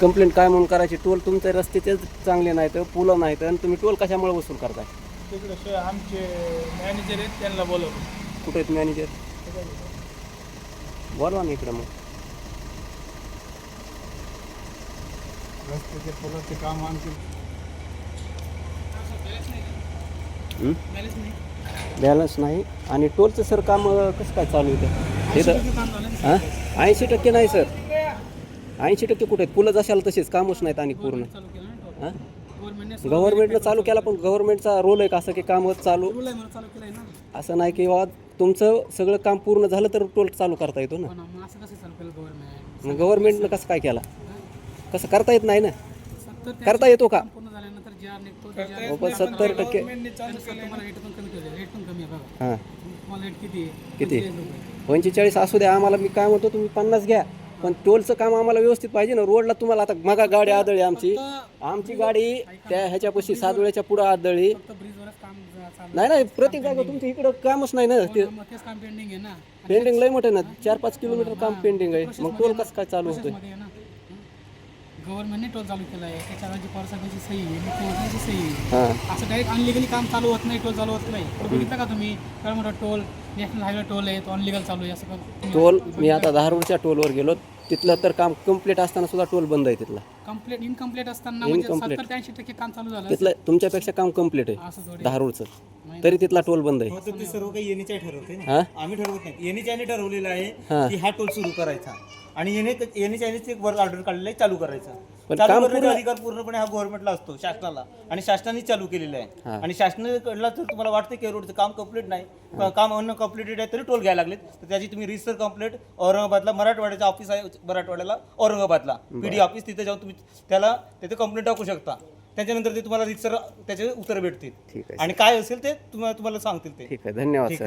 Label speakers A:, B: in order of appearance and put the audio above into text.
A: Complaint काय म्हणून करायची? टोल तुमचे रस्त्याचे चांगले नाहीत, पुलं नाहीत, आणि तुम्ही टोल कशामुळे वसूल करताय?
B: तिकडे आमचे मॅनेजर आहेत, त्यांना बोलवतो.
A: कुठे आहेत मॅनेजर? बोलवा ना इकडं. मग
B: रस्त्याचे पुलाचे काम आमचे
A: बॅलन्स नाही. आणि टोलचं सर काम कसं काय चालू आहे ते? हां 80% नाही सर, 80% कुठे आहेत? पुलं जशाला तसेच, कामच नाहीत आणि पूर्ण. हां गव्हर्नमेंटनं चालू केला, पण गव्हर्नमेंटचा रोल आहे का असं की कामच चालू? असं नाही की बाबा तुमचं सगळं काम पूर्ण झालं तर टोल चालू करता येतो ना. मग गव्हर्नमेंटनं कसं काय केला? कसं करता येत नाही ना? करता येतो का? 70% हां किती? 45 असू द्या आम्हाला. मी काय म्हणतो, तुम्ही 50 घ्या, पण टोलचं काम आम्हाला व्यवस्थित पाहिजे ना. रोडला तुम्हाला आता मगा गाडी आदळली आमची गाडी त्या ह्याच्यापाशी सादुळ्याच्या पुढं आदळली. नाही प्रत्येक जागा तुमच्या इकडं कामच नाही ना. ते पेंडिंग लय मोठं ना, 4-5 किलोमीटर काम पेंडिंग आहे. मग टोल कसं काय चालू होतोय?
B: गव्हर्नमेंटने टोल चालू केला आहे, त्याच्या राज्यपाल साहेबांची सही आहे, मुख्यमंत्र्यांची सही आहे. असं डायरेक्ट अनलिगली काम चालू होत नाही, टोल चालू होत नाही. बघितलं का तुम्ही? काय म्हणतो, टोल नॅशनल हायवे टोल आहे, तो अनलिगल चालू आहे असं का?
A: टोल मी आता धारूरच्या टोलवर गेलो, तिथलं तर काम कम्प्लीट असताना सुद्धा टोल बंद आहे तिथला.
B: इनकम्प्लीट असताना म्हणजे 70-80% काम चालू झालं.
A: तिथलं तुमच्यापेक्षा काम कम्प्लीट आहे धारूरचं, तरी तिथला टोल बंद आहे.
C: ते सर्व काही येणीच्या ठरवते ना, आम्ही ठरवत नाही. येणीच्याने ठरवलेलं आहे की हा टोल सुरू करायचा, आणि येणीच्यानेच एक वर ऑर्डर काढलेला आहे चालू करायचा. चालू करण्याचा अधिकार पूर्णपणे हा गव्हर्नमेंटला असतो, शासनाला, आणि शासनाने चालू केलेलं आहे. आणि शासनाकडला जर तुम्हाला वाटतं की रोडचं काम कम्प्लीट नाही, काम अनकम्प्लिटेड आहे, तरी टोल घ्यायला लागलेत, तर त्याची तुम्ही रिसर कंप्लेंट औरंगाबादला मराठवाड्याचं ऑफिस आहे, मराठवाड्याला औरंगाबादला PD ऑफिस, तिथे जाऊन तुम्ही त्याला तिथे कंप्लेंट टाकू शकता. त्याच्यानंतर ते तुम्हाला रिसर त्याचे उत्तर भेटतील, आणि काय असेल ते तुम्हाला सांगतील ते.
A: ठीक आहे, धन्यवाद सर.